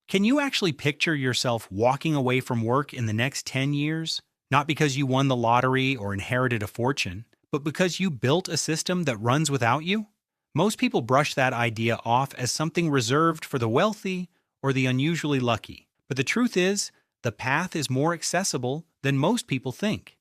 Can you actually picture yourself walking away from work in the next 10 years? Not because you won the lottery or inherited a fortune, but because you built a system that runs without you? Most people brush that idea off as something reserved for the wealthy or the unusually lucky. But the truth is, the path is more accessible than most people think.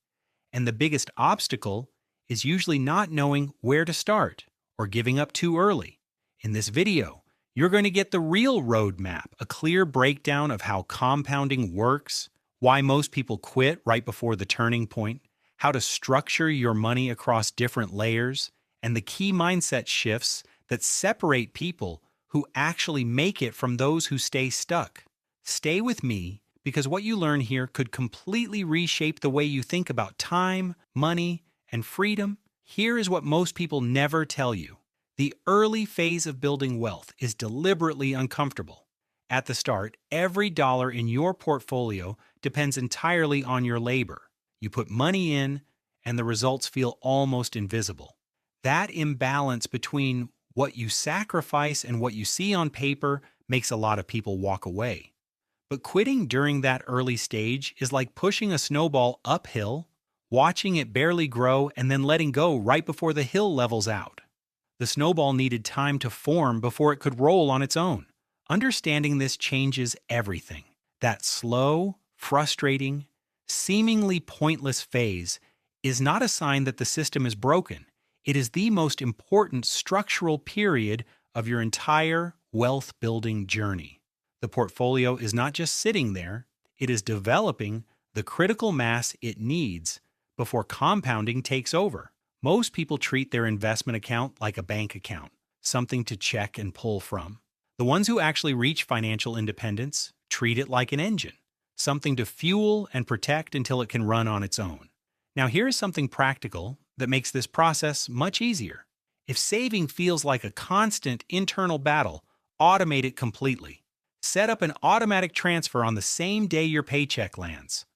And the biggest obstacle is usually not knowing where to start or giving up too early. In this video, you're going to get the real roadmap, a clear breakdown of how compounding works, why most people quit right before the turning point, how to structure your money across different layers, and the key mindset shifts that separate people who actually make it from those who stay stuck. Stay with me because what you learn here could completely reshape the way you think about time, money, and freedom. Here is what most people never tell you. The early phase of building wealth is deliberately uncomfortable. At the start, every dollar in your portfolio depends entirely on your labor. You put money in, and the results feel almost invisible. That imbalance between what you sacrifice and what you see on paper makes a lot of people walk away. But quitting during that early stage is like pushing a snowball uphill, watching it barely grow, and then letting go right before the hill levels out. The snowball needed time to form before it could roll on its own. Understanding this changes everything. That slow, frustrating, seemingly pointless phase is not a sign that the system is broken. It is the most important structural period of your entire wealth-building journey. The portfolio is not just sitting there, it is developing the critical mass it needs before compounding takes over. Most people treat their investment account like a bank account, something to check and pull from. The ones who actually reach financial independence treat it like an engine, something to fuel and protect until it can run on its own. Now, here is something practical that makes this process much easier. If saving feels like a constant internal battle, automate it completely. Set up an automatic transfer on the same day your paycheck lands.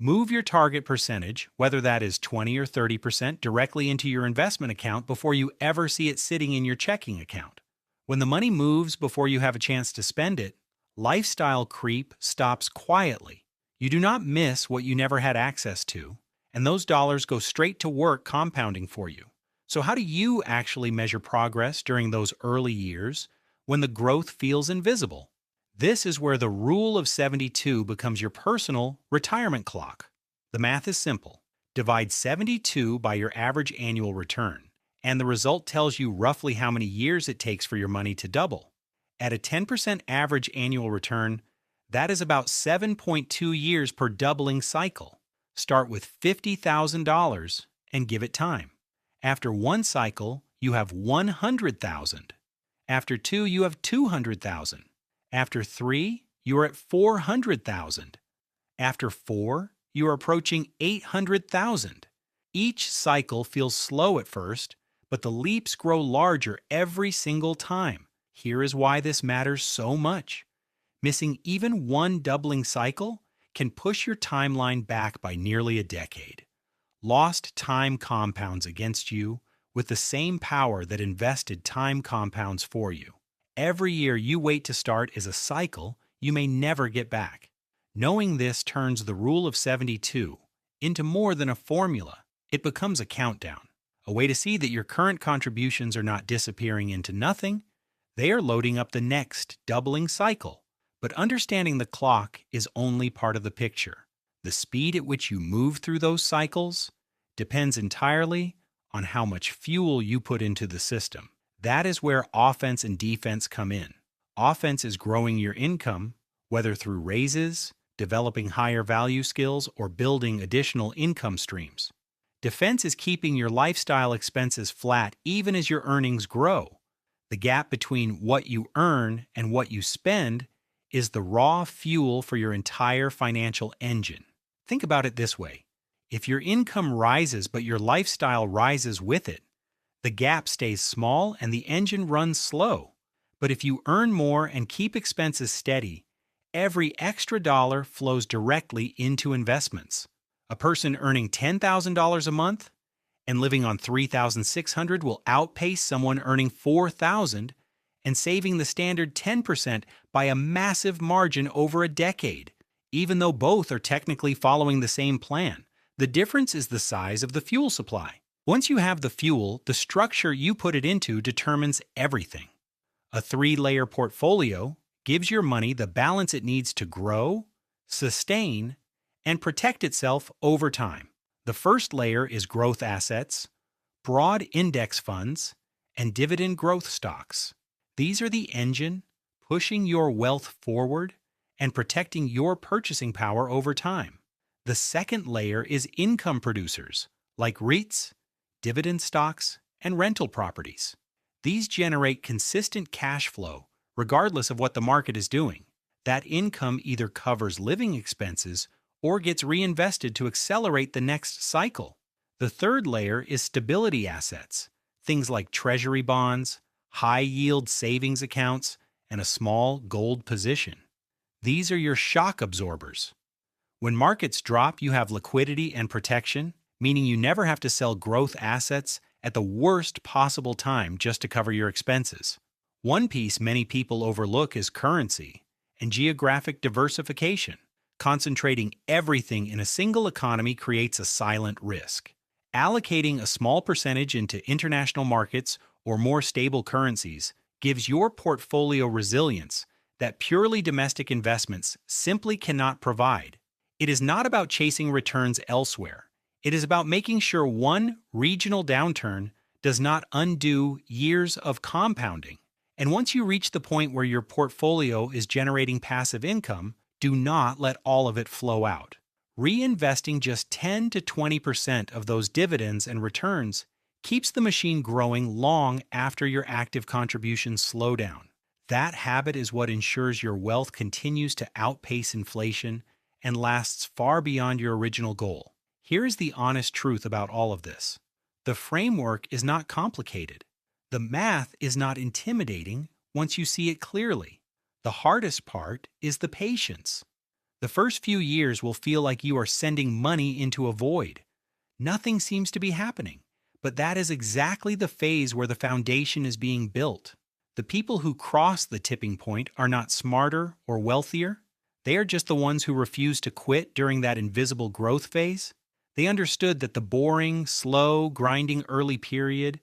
Move your target percentage, whether that is 20 or 30%, directly into your investment account before you ever see it sitting in your checking account. When the money moves before you have a chance to spend it, lifestyle creep stops quietly. You do not miss what you never had access to, and those dollars go straight to work compounding for you. So how do you actually measure progress during those early years when the growth feels invisible? This is where the rule of 72 becomes your personal retirement clock. The math is simple. Divide 72 by your average annual return, and the result tells you roughly how many years it takes for your money to double. At a 10% average annual return, that is about 7.2 years per doubling cycle. Start with $50,000 and give it time. After one cycle, you have $100,000. After two, you have $200,000. After 3, you are at $400,000. After 4, you are approaching $800,000. Each cycle feels slow at first, but the leaps grow larger every single time. Here is why this matters so much. Missing even one doubling cycle can push your timeline back by nearly a decade. Lost time compounds against you with the same power that invested time compounds for you. Every year you wait to start is a cycle you may never get back. Knowing this turns the rule of 72 into more than a formula. It becomes a countdown, a way to see that your current contributions are not disappearing into nothing. They are loading up the next doubling cycle. But understanding the clock is only part of the picture. The speed at which you move through those cycles depends entirely on how much fuel you put into the system. That is where offense and defense come in. Offense is growing your income, whether through raises, developing higher value skills, or building additional income streams. Defense is keeping your lifestyle expenses flat even as your earnings grow. The gap between what you earn and what you spend is the raw fuel for your entire financial engine. Think about it this way. If your income rises but your lifestyle rises with it, the gap stays small and the engine runs slow. But if you earn more and keep expenses steady, every extra dollar flows directly into investments. A person earning $10,000 a month and living on $3,600 will outpace someone earning $4,000 and saving the standard 10% by a massive margin over a decade. Even though both are technically following the same plan, the difference is the size of the fuel supply. Once you have the fuel, the structure you put it into determines everything. A 3-layer portfolio gives your money the balance it needs to grow, sustain, and protect itself over time. The first layer is growth assets, broad index funds, and dividend growth stocks. These are the engine pushing your wealth forward and protecting your purchasing power over time. The second layer is income producers, like REITs, dividend stocks, and rental properties. These generate consistent cash flow regardless of what the market is doing. That income either covers living expenses or gets reinvested to accelerate the next cycle. The third layer is stability assets, things like treasury bonds, high-yield savings accounts, and a small gold position. These are your shock absorbers. When markets drop, you have liquidity and protection, meaning you never have to sell growth assets at the worst possible time just to cover your expenses. One piece many people overlook is currency and geographic diversification. Concentrating everything in a single economy creates a silent risk. Allocating a small percentage into international markets or more stable currencies gives your portfolio resilience that purely domestic investments simply cannot provide. It is not about chasing returns elsewhere. It is about making sure one regional downturn does not undo years of compounding. And once you reach the point where your portfolio is generating passive income, do not let all of it flow out. Reinvesting just 10 to 20% of those dividends and returns keeps the machine growing long after your active contributions slow down. That habit is what ensures your wealth continues to outpace inflation and lasts far beyond your original goal. Here is the honest truth about all of this. The framework is not complicated. The math is not intimidating once you see it clearly. The hardest part is the patience. The first few years will feel like you are sending money into a void. Nothing seems to be happening, but that is exactly the phase where the foundation is being built. The people who cross the tipping point are not smarter or wealthier. They are just the ones who refuse to quit during that invisible growth phase. They understood that the boring, slow, grinding early period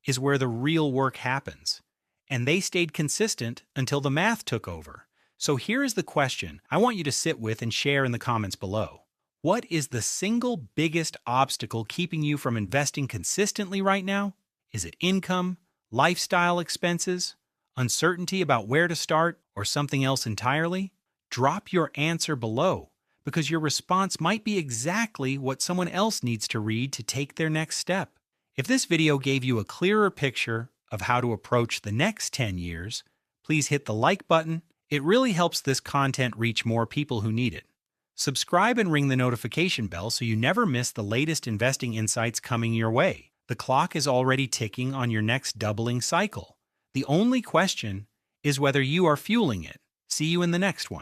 is where the real work happens. And they stayed consistent until the math took over. So here is the question I want you to sit with and share in the comments below. What is the single biggest obstacle keeping you from investing consistently right now? Is it income, lifestyle expenses, uncertainty about where to start, or something else entirely? Drop your answer below, because your response might be exactly what someone else needs to read to take their next step. If this video gave you a clearer picture of how to approach the next 10 years, please hit the like button. It really helps this content reach more people who need it. Subscribe and ring the notification bell so you never miss the latest investing insights coming your way. The clock is already ticking on your next doubling cycle. The only question is whether you are fueling it. See you in the next one.